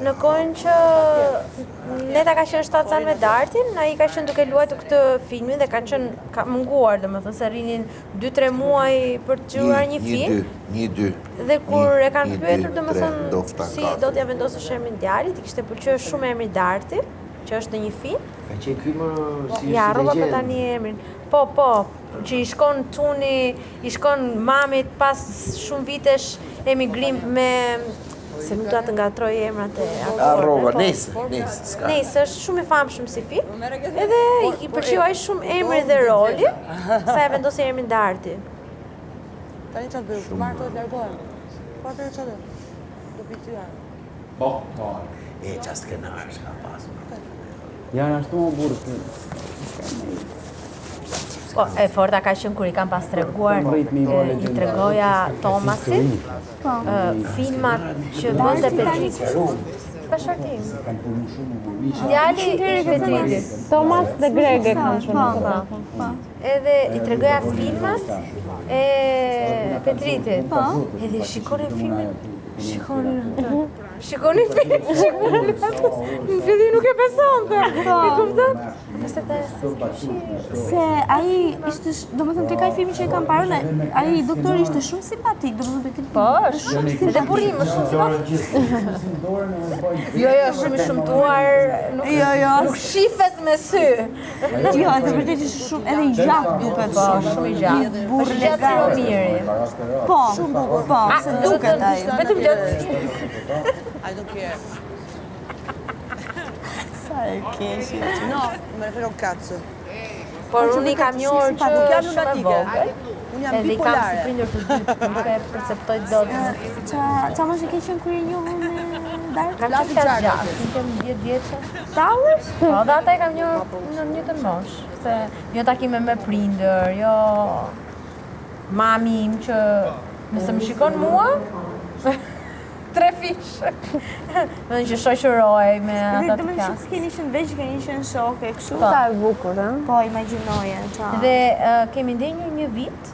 në kohën që Neta ka qenë shtatësan me Dartin, ai ka qenë duke luajtur këtë filmin dhe ka munguar, domethënë se rrinin 2-3 muaj për të gjuar një film. 1-2. Dhe kur e kanë pyetur domethënë si do t'ja vendosësh emrin djalit, i kishte pëlqyer shumë emri Darti, që është në një film. Ka qenë ky më si Ja, rroba për tani emrin. Po, që i shkon Tuni, i shkon mamit pas shumë vitesh emigrim me se nuk do të ngatroj emrat e aktorëve. Rroba, nëse, s'ka. Nëse është shumë i famshëm si film. Edhe i pëlqeu ai shumë emri dhe roli, sa e vendosi emrin Darti. Tani çfarë bëj? Marr të largohem. Po atë çfarë? Do pikëtyra. Po. Çast kenar s'ka pasur. Janë ashtu më burrë. Po, e forta ka qenë kur i kam pas treguar, i tregoja Thomasit, filmat që bënte Petritit. Pa shortim. Djali i Petritit. Thomas dhe Greg e kanë shumë. Edhe i tregoja filmat e Petritit. Edhe shikonin filmin. Shikonin filmin. Në fillim nuk e besonte. E kupton? Se ai ishte, domethënë tek ai filmi që e kam parë, ai doktori ishte shumë simpatik, domethënë Petrit. Po, shumë simpatik. Edhe burrim është shumë simpatik. Jo, shumë i shëmtuar, nuk shifet me sy. Jo, edhe vërtet ishte shumë edhe i gjatë duket. Po, shumë i gjatë. Burr legal. Miri. Po, se duket ai. Vetëm gjatë. I don't care. Sa e keq. No, me refero cazzo. Por unë i kam njohur që shumë e vogël. Unë jam edhe i kam si bipolare. prindër të dytë, nuk e perceptoj dot. Ça më shë ke qenë kur i njohur me Dark? Kam qenë klasë 6, unë kem 10 vjeçë. Tallësh? Po, dhe ata e kam njohur në një të mosh, se jo takime me prindër, jo mami im që nëse më shikon mua, 3 fish. Dhe që shoqëroj me ata të klasë. Keni qenë veç, keni qenë shokë e kështu. Sa e bukur, ëh? Po, imagjinoje, ça. Dhe kemi ndenjur një vit,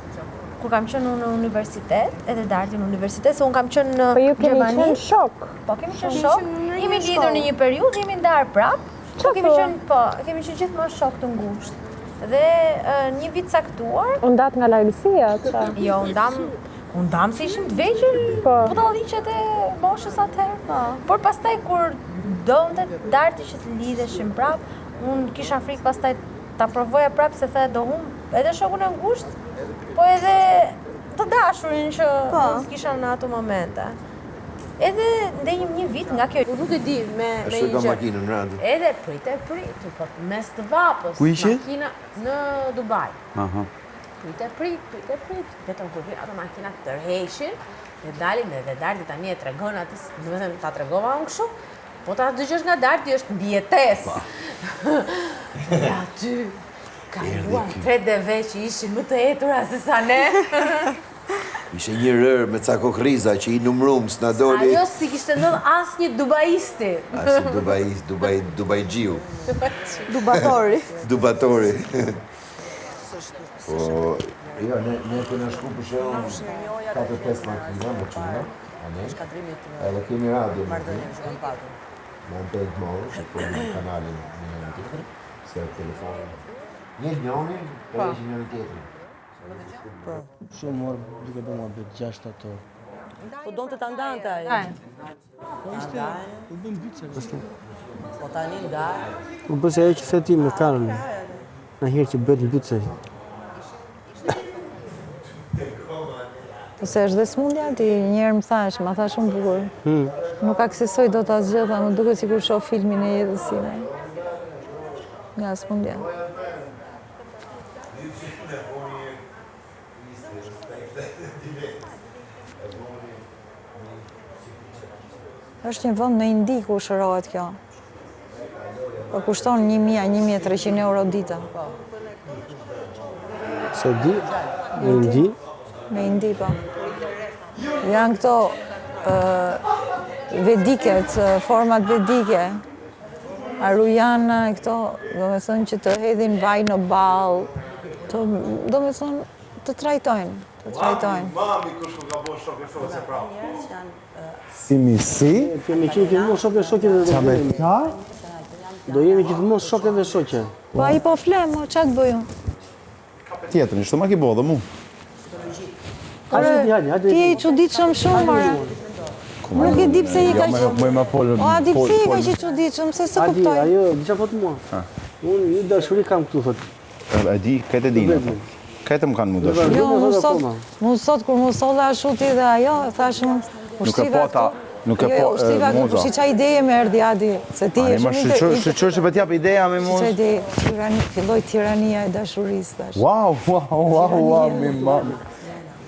kur kam qenë unë në universitet, edhe Darti në universitet, se unë kam qenë në Po ju keni Gjermani. qenë shok. Po, kemi qenë shok, jemi lidhur në një periudhë, jemi ndarë prapë, po kemi qenë gjithmonë shok të ngushtë. Dhe një vit caktuar, U ndat nga largësia, ça? jo, unë dam se ishim të vegjël budalliqet e moshës atëherë. Por pastaj kur donte Darti që të lidheshim prapë, unë kisha frikë pastaj ta provoja prapë se the do humb edhe shokun e ngushtë, po edhe të dashurin që unë kisha në ato momente. Edhe ndenjëm një vit nga kjo. Nuk e di me Ashtu ka makinën randë. Edhe prit, po mes të vapës. Ku ishe? Makina në Dubai. Aha. Prit, vetëm kur vjen ato makinat tërheqin, dhe dalin dhe Darti tani e tregon atë, domethënë ta tregova unë kështu, po ta dëgjosh nga Darti është mbijetesë. Dhe aty kaluan 3 që ishin më të etura se sa ne. Ishe një rër me ca kokriza që i numrum s'na doli. Ajo si kishte ndodhur asnjë dubaisti. Ashtë Dubai Gjiu. Dubatori. Po, jo, ne kena shku për shembull 4-5 makina më çuna. Edhe kemi radio. Në Antel Mall, që po në kanalin një tjetër, se telefonin. Njëri, po ishë njëri tjetër. Shumë morë duke bërë mua bëtë 6 ato. Po donte ta ndante ai. Po ishte, u bëm bytse. Po tani ndaj. U bëse ajo që the ti me kanën. Në herë që bëhet në bytse. Ose është dhe smundja ti, njerë më thash, ma thash shumë bukur. Nuk aksesoj do të asgjë, tha, më duket sikur shoh filmin e jetës time. Nga smundja. Është një vend në Indi ku shërohet kjo. Po kushton 1.000-1.300 euro dita. Se di, në Indi, Në Indi, po. Janë këto vediket, format vedike. Arujana, këto, do me thënë që të hedhin vaj në ball, do me thënë të trajtojnë, të trajtojnë. Si misi? Kemi qenë gjithmonë shokë dhe Qa me ka? do jemi gjithmonë shokë dhe shoqe. Po ai po fle, mo, qa të bëju? Tjetër, ishte ma ki bo dhe mu. Hajde. Ti e i çuditshëm shumë, more. Nuk e di pse i ka që... Më ma folë... O, a di pse i ka që çuditshëm, se së Adi, kuptoj. ajo, diqa thot mua. Unë një dashuri kam këtu, thot. E di, këtë e dina. Këtë më kanë mu dëshur. Jo, mu sot kur mu solla shuti dhe ajo, thash unë, ushtrive po ta- nuk e po, ushtrive ato, Moza. kushi qa ideje me erdi, Adi, se ti e shumë Shqyqër që për t'jap ideja me mu. Qa ideje, filloj tirania e dashurisë, thash. Wow, mi mami.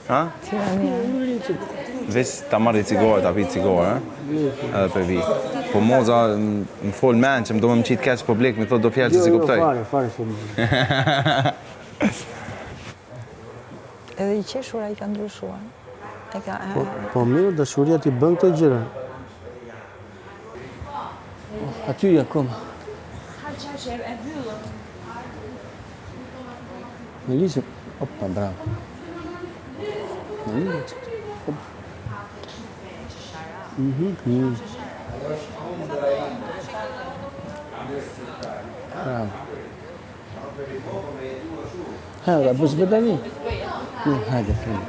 Ha? Tirania. Ves ta marri cigare, ta pi cigare, edhe për vi. Po Moza më fol men që më do më qitë keq publik, më thot do fjallë që si kuptoj. Fare. Edhe i qeshura i ka ndryshuar. E ka... Po mirë, dashuria ti bën këto gjëra. Aty akoma. Në lisë, opa, bravo. Në lisë, bravo. Hajde, bësh tani. Hajde, fillë.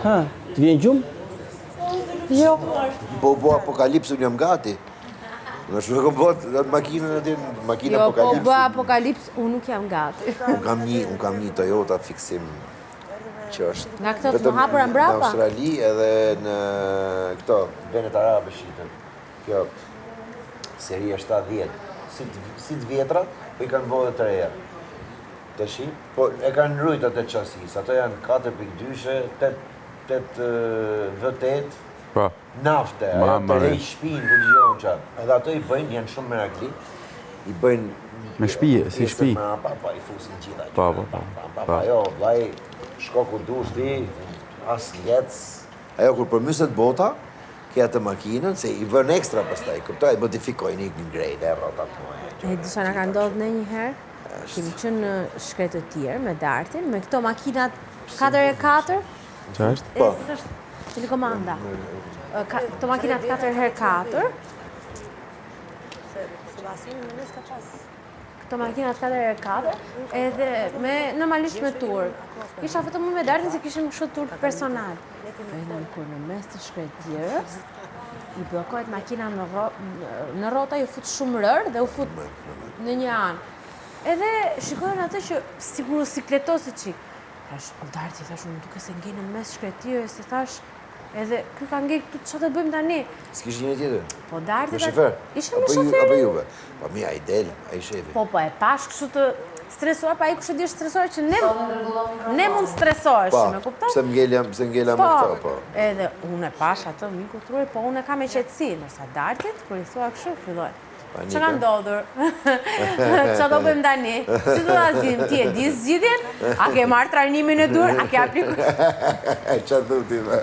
Ha, të vjen gjumë? Jo. Po apokalipsë unë jam gati. Në shumë kom botë, makinën aty, makinë Jo, po apokalipsë. bë apokalips, unë nuk jam gati. Unë kam një Toyota fiksim që është Nga këto të vetëm hapura në mbrapa? Australi edhe në këto venet arabe shiten. Kjo seria 70. Si të vjetrat, po i kanë bërë të reja. Tashi, po e kanë rrujt atë çasisë. Ato janë 4.2, 8 V8, Po. nafte, ajo të rej shpinë, ku gjëon qatë. Edhe ato i bëjnë, janë shumë merakli, i bëjnë... Me shpije, si shpi. Pa, i fusin gjitha. Po. Ajo, vlaj, shko ku dush ti, as jetës. Ajo, kur përmyset bota, ke atë makinën, se i vën ekstra pastaj, kuptoj, modifikojnë një grade, e rotat moje. E disha nga ka ndodhë në një herë, kemi qënë në shkretë të tjerë me dartin, me këto makinat 4x4. Qa është? Po. Telekomanda. Këto makinat 4x4. Këto makinat 4x4, edhe normalisht me turp. Isha vetëm unë me dartin se kishim kështu turp personal. Venëm kur në mes të shkretjerës, i blokojt makina në rrota, ju fut shumë rër dhe u fut në një anë. Edhe shikojnë atë që sigur u sikletosi qik. Thash, o darti, thash, unë duke se ngejnë në mes shkretjerës, se thash, edhe kë ka ngejnë këtu që të bëjmë tani? S'kish një tjetër? Po darti, Me shifer? ishe me shifer. Apo juve? Po mi, a i del, a i shefi. Po, e pash kështu të stresuar, pa i kështu di stresuar që ne mund stresohesh, me kupton? Pse m'ngella me këto, po. Edhe unë e pash atë miku truaj, po unë e kam me qetësi, nërsa dartit, kur i thua kështu, filloj. Që ka ndodhur? Që do bëjmë tani? Si do da zgjidhim? Ti e di zgjidhjen? A ke marrë trajnimin e dur? A ke aplikuar? Qa thu ti me?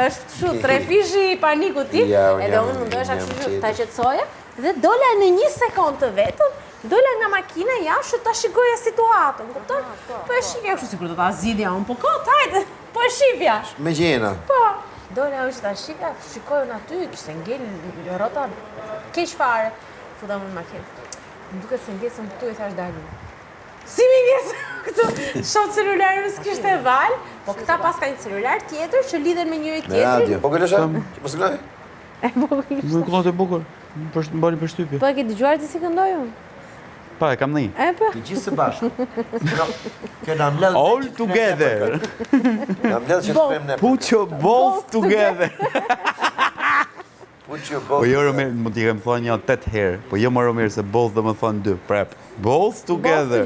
Është kështu, trefishi i panikut ti, edhe unë mundohesha kështu ta qetësoja, dhe dola në 1 sekond të vetëm, dola nga makina jashtë ta shikoja situatën, kupton? Po e shifja kështu sikur do ta zgjidhja unë, po kot, hajde, po e shifja. Me gjena. Po, dola është ta shikojnë aty, kishte ngel rrota keq fare. Futa më në makinë. Më duket se ngesëm këtu i thash Darlin. Si mi ngesëm këtu? Shoh celularën s'kishte val, po këta pas ka një celular tjetër që lidhen me njëri Me tjetrin. radio. Po këllësha? Mos këlloj? Më këllot e bukur. Më bani për shtypje. Po e ke dëgjuar ti si këndoj unë? Pa, e kam në një. E po? Të gjithë së bashku. Këna mledhë... All together. Na mledhë që të prem ne. Put your balls together. Put your Po balls jo Romir, mund t'i kem thonë një 8 herë. Po jo më Romir se balls dhe më thonë 2. Prep. Balls together.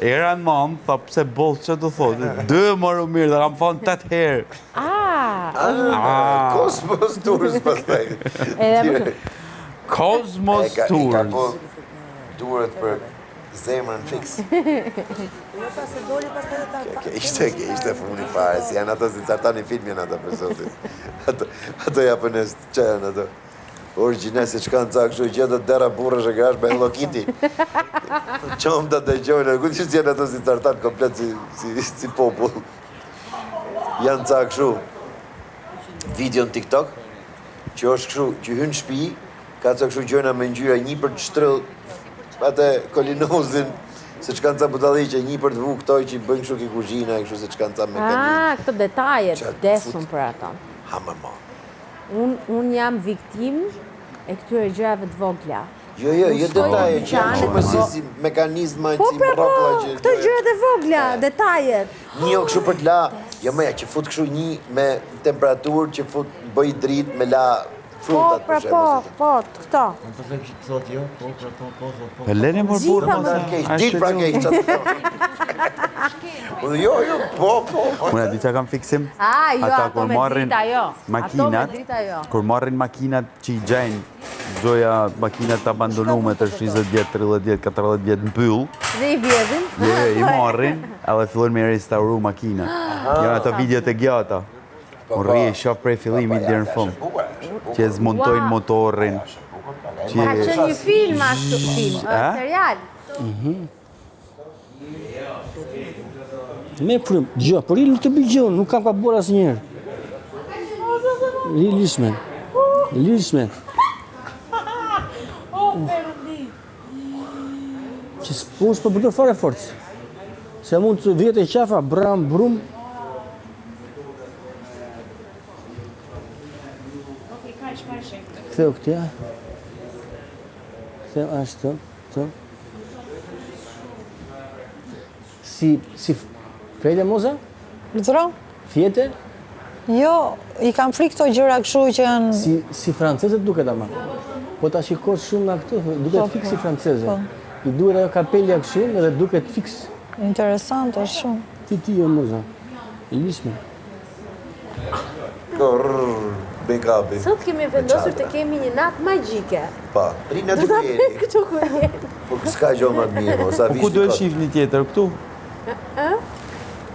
Era në mamë, tha pse balls që të thotë. 2 më Romir, dhe kam thonë 8 herë. Cosmos Tours pastaj. Cosmos I ka Tours. po duret për zemrën fix. Ishte funi fare, si janë ato si cartani film janë ato për zotit. Ato japonez, që janë ato? Po Original se çka në ca kështu gjeta dera burrësh e grash me Hello Kitty. Qom të dëgjojnë, ku që janë ato si tartan komplet si popull. Janë ca kështu video në TikTok, që është kështu, që hynë shtëpi, ka ca kështu gjëna me ngjyra një për të shtrëll atë kolinozin, se çka ca budalliqe, një për të vu këtoj që i bëjnë kështu ki kuzhina, kështu se çka ca mekanizme. Këto detajet, desum për ato. Ha më ma. Unë jam viktim e këtyre gjërave të vogla. Jo detaje që janë shumë si mekanizma, si mrokla që... Këto gjërat e vogla, detajet. Një kështu për të la, jo mëja që fut kështu një me temperaturë që fut bëj dritë me la frutat për shemë. Po, këto. Po lene mor burë. Ditë pra keq, qatë të Jo, po. Unë di që kam fiksim. Ata kur marrin makinat, kur marrin makinat që i gjajnë gjoja makinat të abandonume të 20 vjetë, 30 vjetë, 40 vjetë në pyll. Dhe i vjedhin. I marrin, edhe fillojnë me restauru makinat. Janë ato videot e gjata. Unë rrje shof prej fillimit dherë në fund. Që e zmontojnë motorin. Ka që një film ashtu, serial. Me prim, dëgjoj, por nuk të bëjgjon, nuk kam ka bërë asnjëherë. Lilisme. Që s'po përdor fare forcë. Se mund të vjetë e qafa, bram, brum. Ktheu këtë, ja. Ktheu ashtu, këtu. Si Frejde Moza? Lëtëro? Fjete? Jo, i kam frikë këto gjëra kështu që janë... Si francezët duket ama. Po ta shikosh shumë nga këtu, duket fiks si franceze. I duhet ajo kapelja kështu edhe duket fiks. Interesant është shumë. Ti jo Moza. Ilisme. Bekapi. Sot kemi vendosur të kemi një natë magjike. Pa, rinë aty ku jeni. Këtu ku jeni. Po s'ka gjë më të mirë, sa Po ku duhet shifni tjetër, këtu?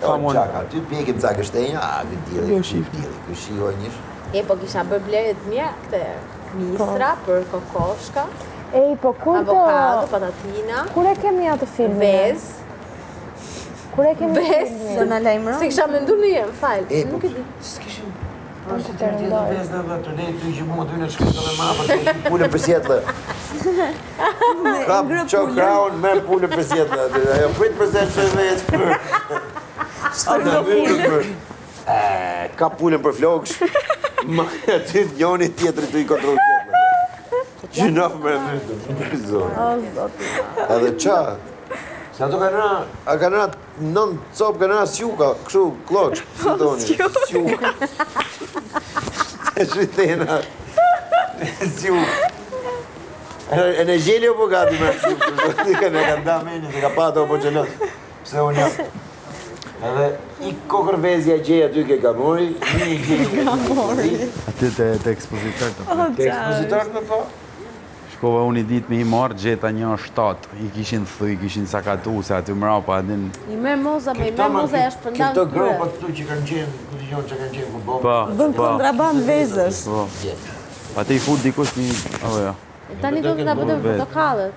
Qaka, ty pjekim ca kështenja, këtë djeli, këtë shihoj njësh. Po kisha bërë blerjet mja këtë mistra për kokoshka, Po kur avokado, patatina, Kur e kemi atë filmin? vez, Kur e kemi do na lajmëron. Se kisha menduar në jem, fal. Nuk e di. S'kishim. Po si të rëndoj. Vez në dhe të ne, ty që mund ty në shkëtë dhe ma, për të pullën për sjetle. Kap qo kraun, merë pullën për sjetle. Ajo prit për zetë që vez për. Ka pullën për floksh. Ma aty njoni tjetëri të i kontrol sjetle. Gjinof me mëndë. Edhe qa? Se ato ka nëra nën copë, ka nëra sjuka, kështu, kloq, si toni, sjuka. E shritena, sjuka. E në gjeli o po gati me sjuka, ka në ka nda meni, se ka pato o po qëllot. Pse unë jam. Edhe i kokër vezja gjeja ty ke gamori, një gjeli ke gamori. Aty të ekspozitor të. Ke ekspozitor të po? Shkova unë i ditë me i marrë gjeta 1.7, i kishin thuj, i kishin sakatu, se aty mrapa adin... I merë moza, me i merë moza e është përndan këto gropat këtu që kanë qenë, këtë gjonë që kanë qenë ku bomë. Bën kontraband vezësh. Ate i fut dikush një... ja. Tani do të nga bëdëm portokallet.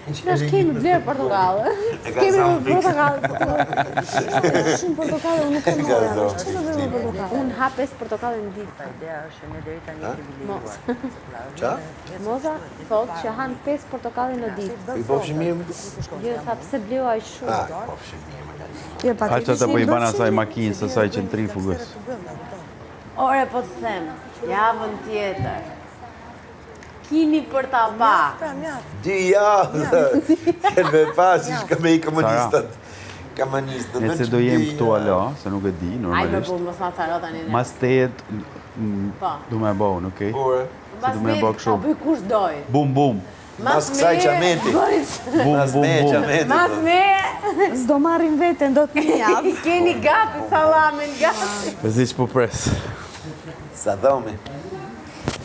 Nash kemi blerë portokalle. Kemi portokalle. Shumë portokalle, unë nuk e mora. Që do bëjmë portokalle? Unë ha 5 portokalle në ditë. Ideja është që ne deri tani kemi liruar. Qa? Moza thot që han 5 portokalle në ditë. I pofshim mirë? Jo, tha pse bleu aq shumë. Pofshim mirë. A që të po i banë asaj makinë, së saj qentrifugës. Ore, po të them, javën tjetër. Kini për ta pa. 2 javë, kënë me pasi shka me i komunistët. Nëse do jem këtu ala, se nuk e di, Ajme normalisht. bu, mos ma tharo tani ne. Mas 8, du me bo, nuk e? Mas du me me, bo ka kështu. bëj kush doj. Bum, bum. Mas kësaj qameti. Bum, Mas bum, me bum. qameti. Mas me, S'do marrin veten do të një javë. keni gati salamin, gati. Vezi që po pres. Sa dhomi.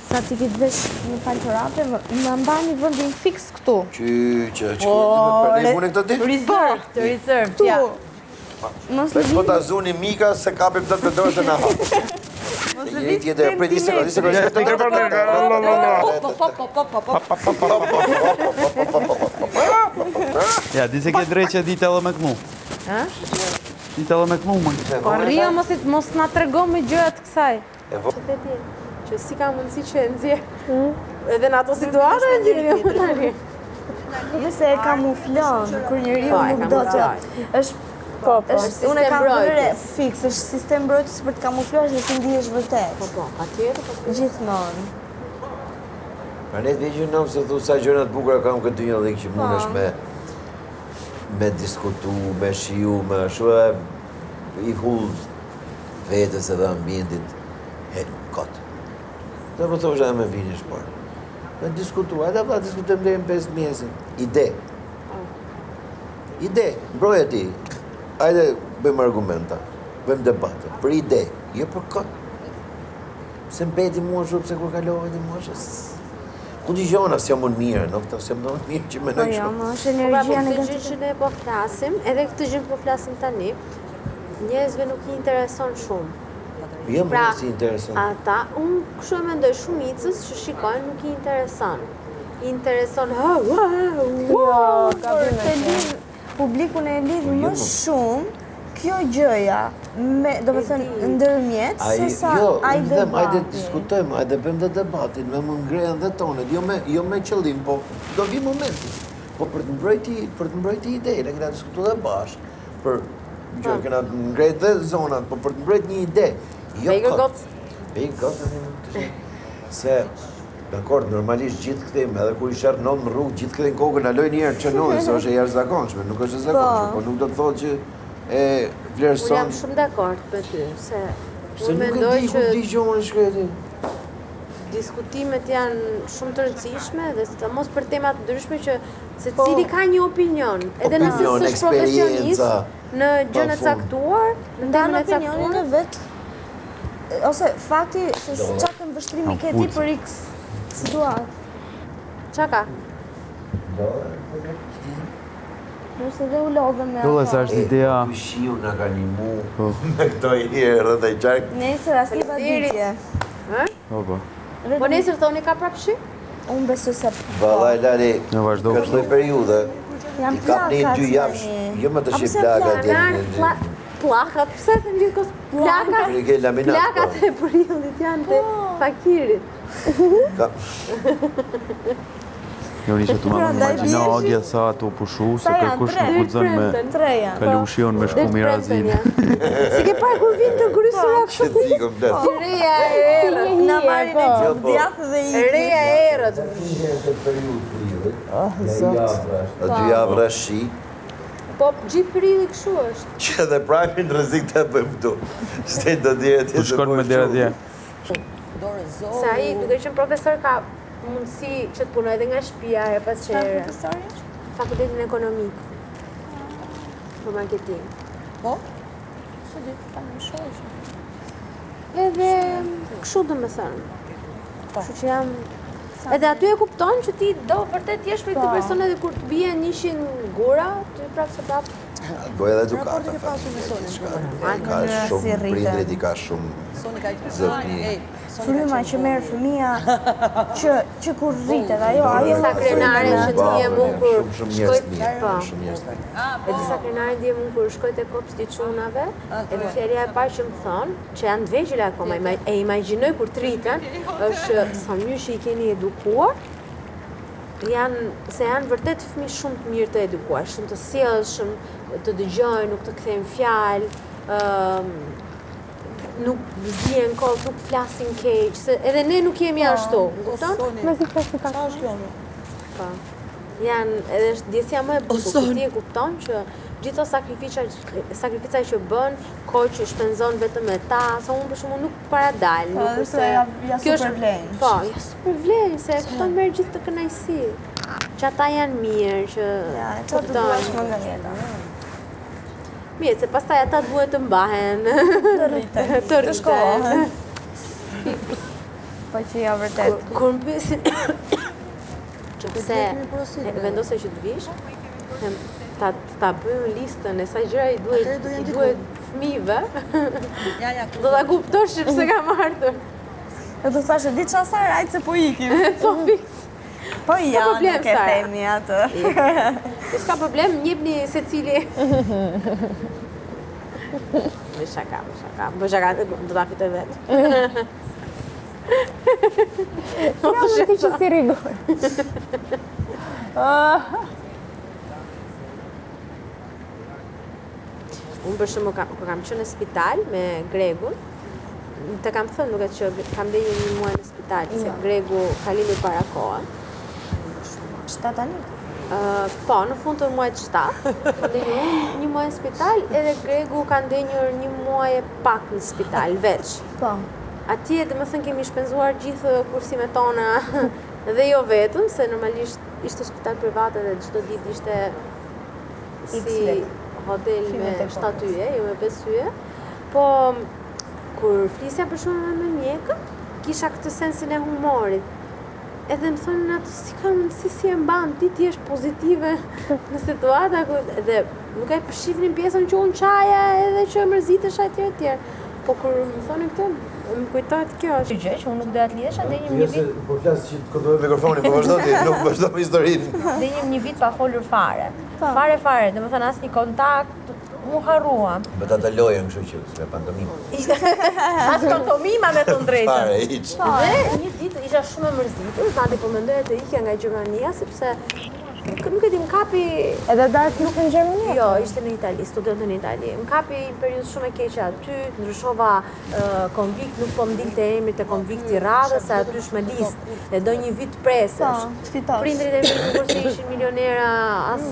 Sa ti ki të vesh në panqorate, më mbani vendin fix këtu. Që me përnej mune këto ditë? Reserve, ja. Mos Po ta zuni mika se kapim të dorë se na hapë. Njëri tjetër, prej një Ja, di se ke drejt që ditë edhe me këmu. Ditë edhe me këmu, më. Po rria mos na trego me gjërat kësaj. Që si ka mundësi që e nxjerr. Edhe në ato situata e nxjerr. Nëse e kamuflon, kur njeriu nuk do të... Unë e kam vëre fix, është sistem mbrojtës për të kamufluar dhe si ndihesh vërtet. Po, atjetër. Gjithmonë. Pra ne të vjeqë se thu sa gjërat bukura kam këtë një dhe që mundesh me diskutu, me shiu, me shua i hull vetës edhe ambientit kotë. Dhe më thosha me vini shparë. Me diskutu, edhe pa diskutem dhe në 5 mjesin. Ide, mbroj e ti. Ajde bëjmë argumenta, bëjmë debate, për ide, jo për kotë. Se mbeti moshu, pëse kur kalove ti moshës. Ku t'i gjona, si jam unë mirë, nuk ta si jam unë mirë që me në kështu. Po, është energjia negative. Këtë gjë që ne po flasim, edhe këtë gjë po flasim tani, njerëzve nuk I intereson shumë. Jo, më nësi intereson. Ata, unë kështu e mendoj shumicës që shikojnë nuk I intereson. I intereson, publikun e lidh më shumë kjo gjëja, do të thënë ndërmjet, se sa ai debati. Ajde diskutojmë, ajde bëjmë dhe debatin, me më ngrejën dhe tonet, jo me qëllim, po do vi momenti. Po për të mbrojti ide, ne këna diskutu dhe bashkë, për që këna ngrejt dhe zonat, po për të mbrojt një ide. Bejgë gotë. Bejgë gotë, se... Dakor, normalisht gjithë këthejmë, edhe kur I shërë nëllë në rrugë, gjithë këthejmë kokën aloj njerë që nëllë, se është e jarë zakonshme, nuk është e zakonshme, po nuk do të thotë që e vlerëson... Unë jam shumë dakord për ty, se... Se nuk e di ku di gjohën shkreti. Diskutimet janë shumë të rëndësishme dhe të mos për temat ndryshme që se cili ka një opinion, edhe nëse s'është profesionist në gjën e caktuar, në temën e caktuar... opinionin e vetë, ose fakti se qa kënë vështrimi ke ti për X situatë. Qa ka? Nëse dhe u lodhe me Dole sa është idea. Shiu nga ka një mu me këto I herë dhe I qarkë. Nesër asli paditje. Po nesër thoni ka prapshi? Unë besoj se... Valaj lali, këtë periude, I kap një 2 japsh, jo më të shqip plakat. Plakat, pëse të një kos plakat? Plakat e përillit janë të fakirit. Jo një që të më imagina agja sa të pushu, se kërkush në kudzën me kalushion me shku mirazin. Si ke parë kur vinë të grysura kështë? Që të zikëm Si reja e erët. Na marin e të djathë dhe I. Reja e erët. A 2 javë rashi. Po, gjithë përilli këshu është. Që dhe prajmi në rëzik të bëjmë këtu. Shtetë do dire të Ku shkon me dire tje? Sa I, duke që në profesor ka mundësi që të punoj edhe nga shtëpia e pas qere. Fakultetin ekonomik. Për marketing. Po? Së di, ta në shohë. Edhe këshu dhe me thënë. Kështu që jam... Edhe aty e kupton që ti do vërtet jesh me këtë person edhe kur të bie 100 gura, ty prapë se prapë. Bëj edhe edukata. Ka shumë prindrit, I ka shumë zëtni. Fryma që merë fëmija që kur rritet, ajo... Disa krenare që të një mund kur shkoj... E disa krenare të një mund kur shkoj të kopës të qunave, edhe fjerja e parë që më thonë, që janë të vegjile akoma, e imaginoj kur të rriten, është sa mënyrë që I keni edukuar, se janë vërtet fëmijë shumë të mirë të edukuar, shumë të sjellshëm, të dëgjojnë, nuk të kthejnë fjalë, nuk vjen kohë, nuk flasin keq, se edhe ne nuk jemi ashtu, kupton? Qa është kjo më? Po. Janë, edhe është djesja më e bukur, që ti e kupton që gjitho sakrifica që bën, kohë që shpenzon vetëm me ta, sa unë për shumë nuk paradal. Po, dhe se ja super vlenë. Po, ja super vlenë, se e kupton merë gjithë të kënajsi. Që ata janë mirë, që Qa të duash më nga jeta. Mirë, se pastaj ata duhet të mbahen. Të shkohen. Po që ja vërtet. Kur më pyesin që pse vendose që të vish, ta bëjmë listën e sa gjëra I duhet fëmijëve, do ta kuptosh që pse kam ardhur. E do thashë, di qa sa rajtë se po ikim. Po fiks. Po ja, problem, nuk e Sara. themi atë. S'ka problem, njepni secili. Me shaka. Po shaka, do ta fitoj vetë. Nga më ti që si rigor. Unë për shumë kur kam qenë në spital me Gregun, të kam thënë duke që kam denjur një muaj në spital, se Gregu ka lindur para kohë. 7 tani? Po, në fund të muajit 7, ka denjur një muaj në spital, edhe Gregu ka ndenjur një muaj e pak në spital, veç. Po. Atje, dhe më thënë, kemi shpenzuar gjithë kursimet tona, dhe jo vetëm, se normalisht ishte spital privat edhe çdo ditë ishte si hotel me 7 yje, jo me 5 yje. Po, kur flisja për shumë me mjekët, kisha këtë sensin e humorit. Edhe më thonë atë si e mban, ti je pozitive në situata, edhe nuk e përshifnin pjesën që unë qaja edhe që mërzitesh etj. Po kur më thonë këtë, më kujtohet kjo është gjë që unë nuk doja të lidhesha, ndenjëm një vit. Po flas që të kontrolloj mikrofonin, po vazhdo ti, nuk vazhdo me historinë. Ndenjëm një vit pa folur fare. Fare, domethënë asnjë kontakt, u harruam. Me ta dalojën kështu që me pantomim. As pantomima me të drejtën. Fare, hiç. Dhe një ditë isha shumë e mërzitur, madje po mendoja të ikja nga Gjermania sepse nuk e di, më kapi. Edhe Dark nuk në Gjermani? Jo, ishte në Itali, studionte në Itali. Më kapi një periudhë shumë e keqe aty, ndryshova konvikt, nuk po më dilte emri të konvikti radhës, se aty është me listë, dhe do një vit presësh. Prindrit e mi kur se ishin milionera, as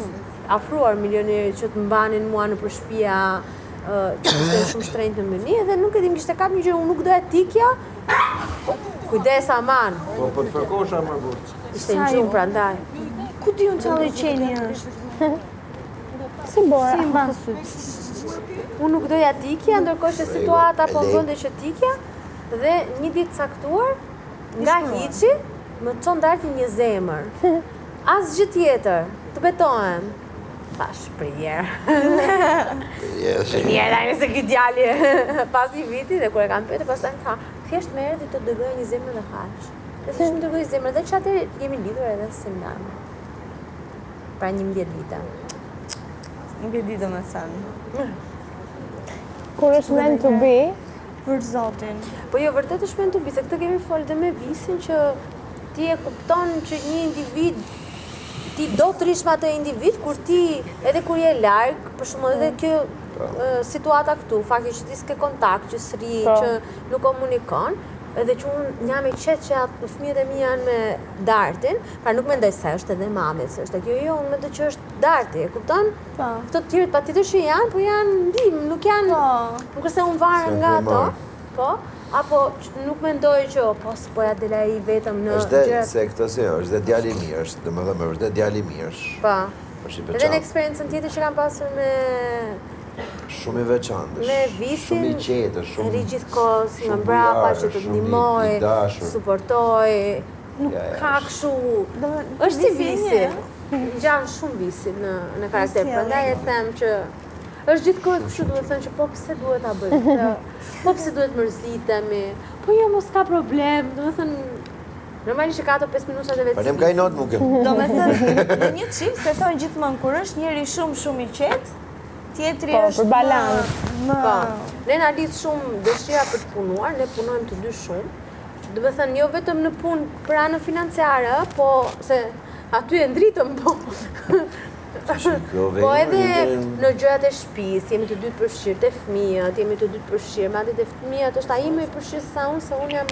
afruar milionerit që të mbanin mua në përshpia, që ishte shumë shtrenjtë në mëni, dhe nuk e di, më kishte kap një gjë, unë nuk doja tikja, kujdes aman. Po të fërkosha më burë. Ishte në gjumë prandaj. Ku di unë qalë i qeni është? Si bora? Si mban syt? Unë nuk doja tikja, ndërkohë që situata po bënte që tikja, dhe një ditë caktuar, nga hiçi, më çon darti një zemër. Asgjë tjetër, të betohem. Thash, prier. Prier, dajme se ky djali pas një viti, dhe kur e kam pyetur, pastaj tha, thjesht më erdhi të dërgoj një zemër dhe kaq. Dhe thjesht më dërgoj zemër, dhe që atëherë jemi lidhur edhe se ndarmë. Pra 11 vite. Nuk e di domethënë. Kur është meant to be, Për zotin. Po jo, vërtet është meant to be, se këtë kemi folë dhe me Visin që ti e kupton që një individ, ti do të rish me atë individ, kur ti, edhe kur je larg, për shumë edhe kjo situata këtu, fakti që ti s'ke kontakt, që s'ri, që nuk komunikon, edhe që unë jam i qetë që atë fëmijët e mi janë me Dartin, pra nuk mendoj se është edhe mamit, se është kjo jo, unë mendoj që është Darti, e kupton? Këto të tjerët patjetër që janë, po janë ndim, nuk janë, nuk është se unë varen nga ato, po, apo nuk mendoj që, po s'poja dela i vetëm në Është se këtë se jo, është dhe djali mirë, është dhe më dhe më vërdet djali mirë është. Pa, Është i edhe në veçantë. eksperiencën tjetër që kam pasur me Shumë i veçantë. me Visin, Shumë i qetë, shumë. ri gjithkohës, nga shumë mbrapa, bujarë, që të shumë ndihmoj, i dashur. suportoj, nuk Ja, ka kështu, është si Visi, ngjan shumë Visi në karakter, prandaj e them që është gjithkohës kështu, duhet thënë që po pse duhet ta bëj këtë, po pse duhet mërzitemi, po jo mos ka problem, domethënë normalisht ka ato 5 minutat e vetë. Pa nem ka i notë muke. Domethënë, në një çift se thonë gjithmonë kur është njëri shumë i qetë, tjetri po, është për balans. Po, ne na lidh shumë dëshira për të punuar, ne punojmë të dy shumë. Do të thënë jo vetëm në punë për anën financiare, po se aty e ndritëm, po. Po edhe në gjërat e shtëpisë, jemi të dy të përfshirë, te fëmijët, jemi të dy të përfshirë, madje te fëmijët është ai më i përfshirë sa unë, se unë jam